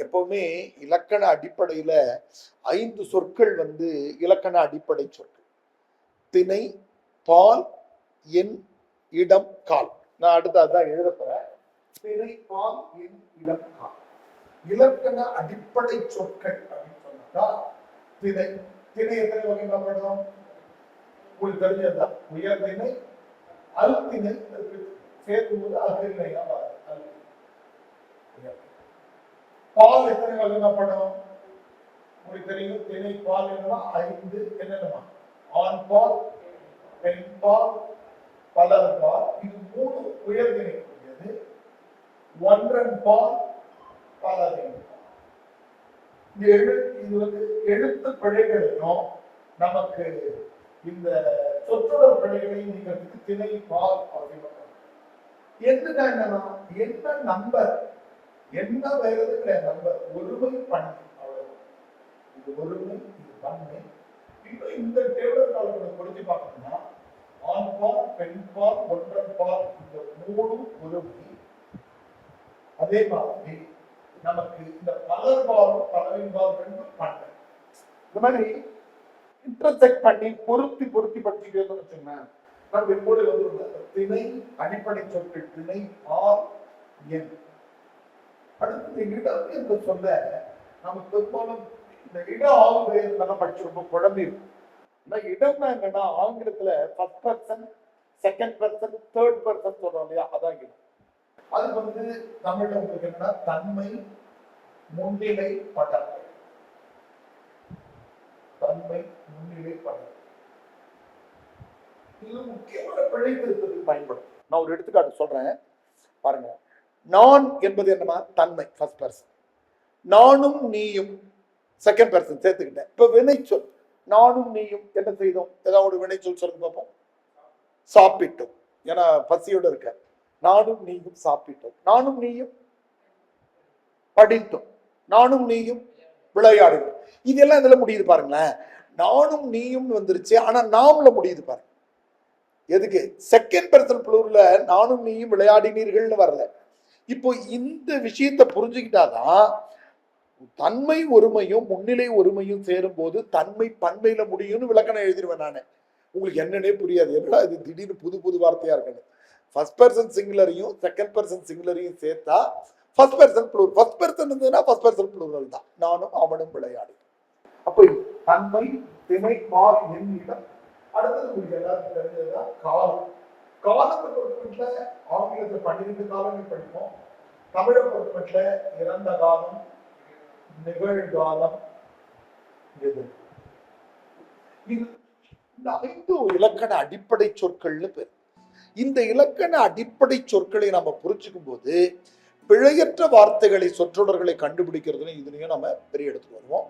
எப்பவுமே இலக்கண அடிப்படையில 5 சொற்கள் இலக்கண அடிப்படை சொற்கள். திணை, பால், எண், இடம், கால். நான் அடுத்து அதான் எழுத போறேன். திணை, பால், எண், இடம், கால். இலக்கண அடிப்படை சொற்கள் அப்படின்னு சொன்னா திணை. திணை எத்தனை வகைப்படும்? உங்களுக்கு தெரிஞ்சதுதான். உயர்திணை, அல்திணை சேர்க்கும்போது அல்திணையா பால் எத்தனை வகைப்படும்? உங்களுக்கு தெரியும். திணை பால் என்னன்னா 5 என்னென்னமா? ஆண் பால், பெண் பால், பலர் பால். இது 3 உயர்திணைக்குரியது. ஒன்றன் பால், பலரின் பால். இது எழுத்து பிழைகளையும் நமக்கு இந்த சொற்றொடர் பிழைகளையும் நீங்கிறதுக்கு திணை பால் அப்படின்னு என்னன்னா என்ன நம்பர் என்ன வருது கிடையாது. நம்பர் ஒருமை பண்ணி அவ்வளவு. இது ஒருமை, இது பன்மை. இப்போ இந்த டேபிள் காலங்களை பொறுத்து பார்க்கணும்னா ஆண் பால், பெண் பால், ஒன்றன் பால், இந்த 3 ஒருமை. அதே மாதிரி நமக்கு இந்த பலர் பால், பலரின் பால் 2 பன்மை. இந்த மாதிரி இன்டர்செக்ட் பண்ணி பொருத்தி படிச்சுட்டே வச்சுக்கோங்க. நம்ம எப்போது திணை அடிப்படை சொற்கள் திணை, பால், எண். அடுத்தது இடம் என்று சொல்ல நமக்கு பெரும்பாலும் இந்த இடம் ஆங்கிலம் படிச்சு ரொம்ப குழம்பி இருக்கும். இடம்னா என்னன்னா ஆங்கிலத்துல first person, second person, third person சொல்றோம் இல்லையா, அதான் இடம். அது தமிழ்ல உங்களுக்கு என்னன்னா தன்மை, முன்னிலை, படங்கள். தன்மை, முன்னிலை, படங்கள். இது முக்கியமான பிழை திருத்தத்துக்கு பயன்படும். நான் ஒரு எடுத்துக்காட்டு சொல்றேன் பாருங்க. நான் என்பது என்னமா? தன்மை, ஃபர்ஸ்ட் பர்சன். நானும் நீயும் செகண்ட் பர்சன் சேர்த்துக்கிட்டேன். இப்ப வினைச்சொல் நானும் நீயும் என்ன செய்தோம்? ஏதாவது ஒரு வினைச்சொல் சொல்லுங்க பார்ப்போம். சாப்பிட்டோம். ஏன்னா பசியோட இருக்க. நானும் நீயும் சாப்பிட்டோம். நானும் நீயும் படித்தோம். நானும் நீயும் விளையாடினோம். இதெல்லாம் இதுல முடியுது பாருங்களேன். நானும் நீயும் வந்துருச்சு, ஆனா நாம்ல முடியுது பாருங்க. எதுக்கு? செகண்ட் பர்சன் ப்ளூரல்ல நானும் நீயும் விளையாடினீர்கள்னு வரல. இப்போ இந்த விஷயத்தை புரிஞ்சுக்கிட்டாதான் தன்மை ஒருமையும் முன்னிலை ஒருமையும் சேரும் போது தன்மை பன்மையில முடியும்னு விளக்கணம் எழுதிடுவேன் நானு. உங்களுக்கு என்னன்னே புரியாது. என்னடா இது திடீர்னு புது வார்த்தையா இருக்குன்னு. ஃபர்ஸ்ட் பர்சன் சிங்குலரையும் செகண்ட் பர்சன் சிங்குலரையும் சேர்த்தா first person plural. First person இருந்ததுன்னா ஃபர்ஸ்ட் பர்சன் ப்ளூரல் தான். நானும் அவனும் விளையாடி. அப்போ தன்மை, திணை, பால், எண், இடம். அடுத்தது உங்களுக்கு எல்லாருக்கும் தெரிஞ்சதுதான் காலம். காலத்தை பொறுத்தமட்டில் ஆங்கிலத்தில் 12 காலங்கள் படிப்போம். தமிழை பொறுத்தமட்டில் இறந்த காலம், நிகழ்காலம், எது. இது இந்த 5 இலக்கண அடிப்படை சொற்கள்னு பேர். இந்த இலக்கண அடிப்படை சொற்களை நம்ம புரிஞ்சுக்கும் போது பிழையற்ற வார்த்தைகளை, சொற்றொடர்களை கண்டுபிடிக்கிறதுன்னு இதுலயும் நம்ம பெரிய எடுத்துட்டு வருவோம்.